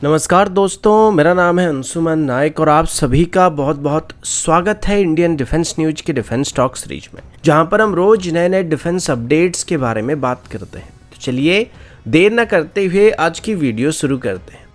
नमस्कार दोस्तों, मेरा नाम है अंशुमन नायक और आप सभी का बहुत बहुत स्वागत है इंडियन डिफेंस न्यूज के डिफेंस टॉक सीरीज में, जहां पर हम रोज नए नए डिफेंस अपडेट्स के बारे में बात करते हैं। तो चलिए देर न करते हुए आज की वीडियो शुरू करते हैं।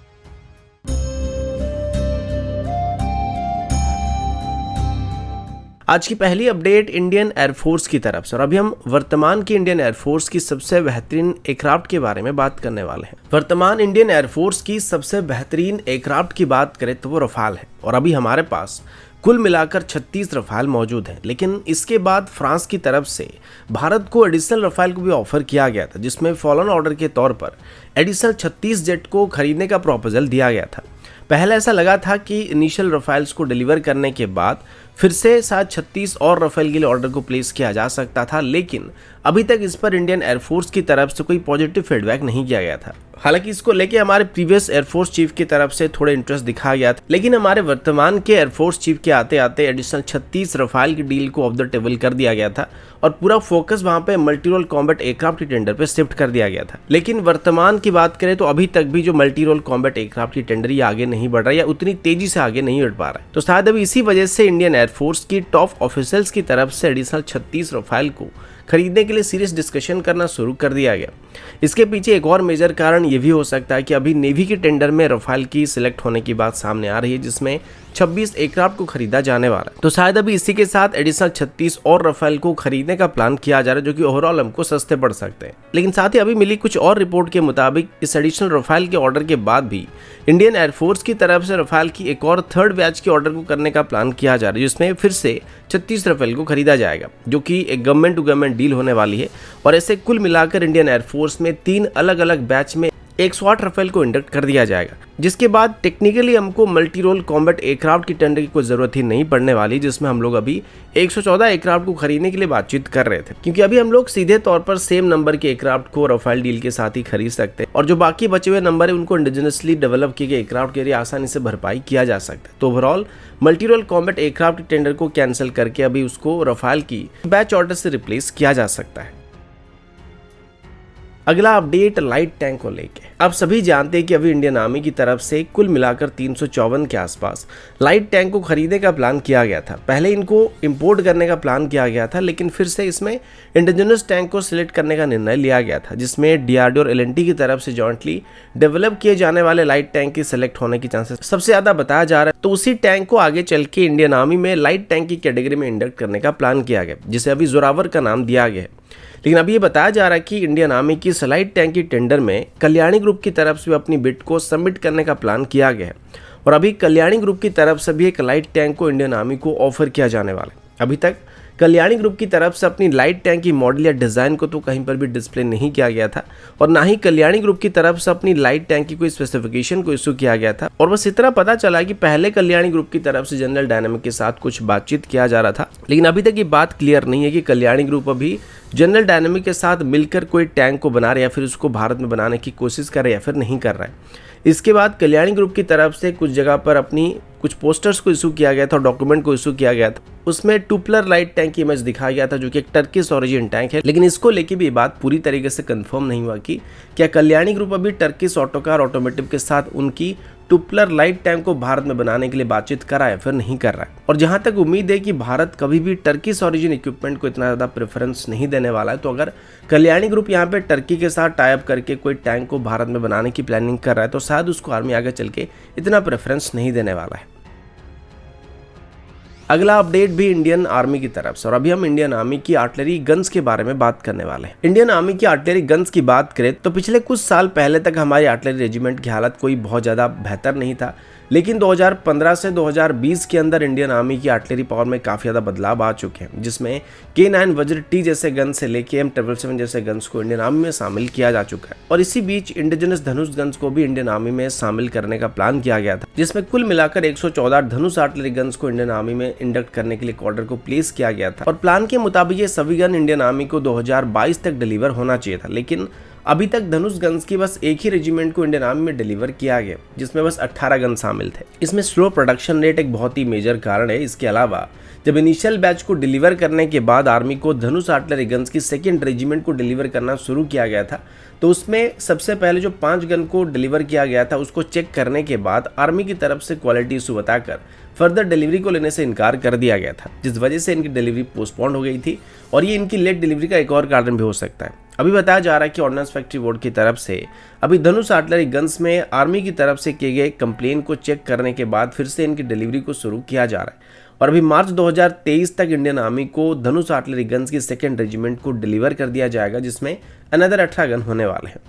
आज की पहली अपडेट इंडियन एयरफोर्स की तरफ से, और अभी हम वर्तमान की इंडियन एयरफोर्स की सबसे बेहतरीन एयरक्राफ्ट के बारे में बात करने वाले हैं। वर्तमान इंडियन एयरफोर्स की सबसे बेहतरीन एयरक्राफ्ट की बात करें तो वो रफाल है, और अभी हमारे पास कुल मिलाकर 36 रफाल मौजूद हैं। लेकिन इसके बाद फ्रांस की तरफ से भारत को एडिशनल रफाल को भी ऑफर किया गया था, जिसमें फॉलोन ऑर्डर के तौर पर एडिशनल 36 जेट को खरीदने का प्रपोजल दिया गया था। पहले ऐसा लगा था कि इनिशियल रफाइल्स को डिलीवर करने के बाद फिर से शायद 36 और रफेल के लिए ऑर्डर को प्लेस किया जा सकता था, लेकिन अभी तक इस पर इंडियन एयरफोर्स की तरफ से कोई पॉजिटिव फीडबैक नहीं किया गया था। हालांकि इसको लेके हमारे प्रीवियस एयरफोर्स चीफ की तरफ से थोड़ा इंटरेस्ट दिखाया गया था, लेकिन हमारे वर्तमान के एयरफोर्स चीफ के आते आते एडिशनल 36 रफाल की डील को ऑफ द टेबल कर दिया गया था और पूरा फोकस वहां पे मल्टी रोल कॉम्बैट एयरक्राफ्ट की टेंडर पे शिफ्ट कर दिया गया था। लेकिन वर्तमान की बात करें तो अभी तक भी जो मल्टी रोल कॉम्बैट एयरक्राफ्ट की टेंडर ये आगे नहीं बढ़ रहा है या उतनी तेजी से आगे नहीं बढ़ पा रहा है। तो शायद अभी इसी वजह से इंडियन एयरफोर्स की टॉप ऑफिसर्स की तरफ से एडिशनल 36 रफाल को खरीदने के लिए सीरियस डिस्कशन करना शुरू कर दिया गया। इसके पीछे एक और मेजर कारण ये भी हो सकता है कि अभी नेवी के टेंडर में रफाल की सिलेक्ट होने की बात सामने आ रही है, जिसमें 26 एयरक्राफ्ट को खरीदा जाने वाला है। तो शायद अभी इसी के साथ एडिशनल 36 और रफाल को खरीदने का प्लान किया जा रहा है, जो कि ओवरऑल हमको सस्ते पड़ सकते हैं। लेकिन साथ ही अभी मिली कुछ और रिपोर्ट के मुताबिक इस एडिशनल रफाल के ऑर्डर के बाद भी इंडियन एयरफोर्स की तरफ से रफाल की एक और थर्ड बैच के ऑर्डर को करने का प्लान किया जा रहा है, जिसमें फिर से 36 रफेल को खरीदा जाएगा, जो कि एक गवर्नमेंट टू गवर्नमेंट डील होने वाली है। और ऐसे कुल मिलाकर इंडियन एयरफोर्स में 3 अलग अलग बैच में 108 रफेल को इंडक्ट कर दिया जाएगा, जिसके बाद टेक्निकली हमको मल्टी रोल कॉम्बैट एयरक्राफ्ट की टेंडर की कोई जरूरत ही नहीं पड़ने वाली, जिसमें हम लोग अभी 114 एयरक्राफ्ट को खरीदने के लिए बातचीत कर रहे थे। क्योंकि अभी हम लोग सीधे तौर पर सेम नंबर के एयरक्राफ्ट को रफाल डील के साथ ही खरीद सकते हैं, और जो बाकी बचे हुए नंबर है उनको इंडिजिनसली डेवलप किए गए एयरक्राफ्ट के लिए आसानी से भरपाई किया जा सकता है। तो overall multi role combat aircraft की टेंडर को कैंसिल करके अभी उसको रफाल की बैच ऑर्डर से रिप्लेस किया जा सकता है। अगला अपडेट लाइट टैंक को लेके। आप सभी जानते हैं कि अभी इंडियन आर्मी की तरफ से कुल मिलाकर 354 के आसपास लाइट टैंक को खरीदने का प्लान किया गया था। पहले इनको इंपोर्ट करने का प्लान किया गया था, लेकिन फिर से इसमें इंडिजिनस टैंक को सिलेक्ट करने का निर्णय लिया गया था, जिसमें डीआरडीओ और एलएनटी की तरफ से जॉइंटली डेवलप किए जाने वाले लाइट टैंक की सिलेक्ट होने की चांसेस सबसे ज्यादा बताया जा रहा है। तो उसी टैंक को आगे चल के इंडियन आर्मी में लाइट टैंक की कैटेगरी में इंडक्ट करने का प्लान किया गया, जिसे अभी जोरावर का नाम दिया गया है। लेकिन अभी ये बताया जा रहा है कि इंडियन आर्मी की लाइट टैंक की टेंडर में कल्याणी ग्रुप की तरफ से अपनी बिड को सबमिट करने का प्लान किया गया है, और अभी कल्याणी ग्रुप की तरफ से भी एक लाइट टैंक को इंडियन आर्मी को ऑफर किया जाने वाला है। अभी तक कल्याणी ग्रुप की तरफ से अपनी लाइट टैंक की मॉडल या डिज़ाइन को तो कहीं पर भी डिस्प्ले नहीं किया गया था, और ना ही कल्याणी ग्रुप की तरफ से अपनी लाइट टैंक की कोई स्पेसिफिकेशन को इशू किया गया था। और बस इतना पता चला कि पहले कल्याणी ग्रुप की तरफ से जनरल डायनामिक के साथ कुछ बातचीत किया जा रहा था, लेकिन अभी तक ये बात क्लियर नहीं है कि कल्याणी ग्रुप अभी जनरल डायनामिक के साथ मिलकर कोई टैंक को बना रहा है या फिर उसको भारत में बनाने की कोशिश कर रहा है या फिर नहीं कर रहा है। इसके बाद कल्याणी ग्रुप की तरफ से कुछ जगह पर अपनी कुछ पोस्टर्स को इशू किया गया था, डॉक्यूमेंट को इशू किया गया था। उसमें टुपलर लाइट टैंक की इमेज दिखाया गया था, जो कि एक टर्किश ओरिजिन टैंक है। लेकिन इसको लेके भी बात पूरी तरीके से कंफर्म नहीं हुआ कि क्या कल्याणी ग्रुप अभी टर्किश ऑटोकार ऑटोमोटिव के साथ उनकी टुपलर लाइट टैंक को भारत में बनाने के लिए बातचीत कर रहा है फिर नहीं कर रहा है। और जहां तक उम्मीद है कि भारत कभी भी टर्किश ओरिजिन इक्विपमेंट को इतना ज़्यादा प्रेफरेंस नहीं देने वाला है, तो अगर कल्याणी ग्रुप यहाँ पे टर्की के साथ टाई अप करके कोई टैंक को भारत में बनाने की प्लानिंग कर रहा है, तो शायद उसको आर्मी आगे चल के इतना प्रेफरेंस नहीं देने वाला है। अगला अपडेट भी इंडियन आर्मी की तरफ से, और अभी हम इंडियन आर्मी की आर्टिलरी गन्स के बारे में बात करने वाले हैं। इंडियन आर्मी की आर्टिलरी गन्स की बात करें तो पिछले कुछ साल पहले तक हमारी आर्टिलरी रेजिमेंट की हालत कोई बहुत ज़्यादा बेहतर नहीं था, लेकिन 2015 से 2020 के अंदर इंडियन आर्मी की आर्टिलरी पावर में काफ़ी ज़्यादा बदलाव आ चुके हैं, जिसमें K9 वज्र T जैसे गन से लेके M777 जैसे गन्स को इंडियन आर्मी में शामिल किया जा चुका है। और इसी बीच इंडिजिनस धनुष गन्स को भी इंडियन आर्मी में शामिल करने का प्लान किया गया था, जिसमें कुल मिलाकर 114 धनुष आर्टिलरी गन्स को इंडियन आर्मी में इंडक्ट करने के लिए ऑर्डर को प्लेस किया गया था। और प्लान के मुताबिक ये सभी गन इंडियन आर्मी को 2022 तक डिलीवर होना चाहिए था, लेकिन अभी तक धनुष गन्स की बस एक ही रेजिमेंट को इंडियन आर्मी में डिलीवर किया गया, जिसमें बस 18 गन शामिल थे। इसमें स्लो प्रोडक्शन रेट एक बहुत ही मेजर कारण है। इसके अलावा जब इनिशियल बैच को डिलीवर करने के बाद आर्मी को धनुष आर्टिलरी गन्स की सेकेंड रेजिमेंट को डिलीवर करना शुरू किया गया था, तो उसमें सबसे पहले जो 5 गन को डिलीवर किया गया था उसको चेक करने के बाद आर्मी की तरफ से क्वालिटी इशू बताकर फर्दर डिलीवरी को लेने से इनकार कर दिया गया था, जिस वजह से इनकी डिलीवरी पोस्टपोन्ड हो गई थी और ये इनकी लेट डिलीवरी का एक और कारण भी हो सकता है। अभी बताया जा रहा है कि ऑर्डिनेंस फैक्ट्री बोर्ड की तरफ से अभी धनुष आर्टिलरी गन्स में आर्मी की तरफ से किए गए कंप्लेन को चेक करने के बाद फिर से इनकी डिलीवरी को शुरू किया जा रहा है और अभी मार्च 2023 तक इंडियन आर्मी को धनुष आर्टिलरी गन्स की सेकेंड रेजिमेंट को डिलीवर कर दिया जाएगा, जिसमें अनदर 18 गन होने वाले हैं।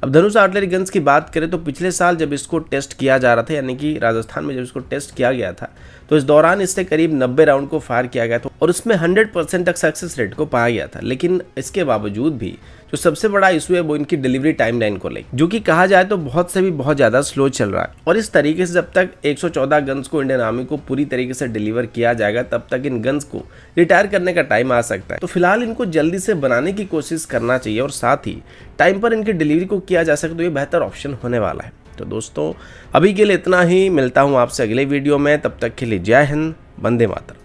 अब धनुष आर्टिलरी गन्स की बात करें तो पिछले साल जब इसको टेस्ट किया जा रहा था, यानी कि राजस्थान में जब इसको टेस्ट किया गया था, तो इस दौरान इससे करीब 90 राउंड को फायर किया गया था और उसमें 100% तक सक्सेस रेट को पाया गया था। लेकिन इसके बावजूद भी जो सबसे बड़ा इशू है वो इनकी डिलीवरी टाइमलाइन को लेकर, जो कि कहा जाए तो बहुत से भी बहुत ज़्यादा स्लो चल रहा है। और इस तरीके से जब तक 114 गन्स को इंडियन आर्मी को पूरी तरीके से डिलीवर किया जाएगा, तब तक इन गन्स को रिटायर करने का टाइम आ सकता है। तो फिलहाल इनको जल्दी से बनाने की कोशिश करना चाहिए और साथ ही टाइम पर इनकी डिलीवरी को किया जा सके तो ये बेहतर ऑप्शन होने वाला है। तो दोस्तों अभी के लिए इतना ही, मिलता हूँ आपसे अगले वीडियो में, तब तक के लिए जय हिंद, वंदे मातरम।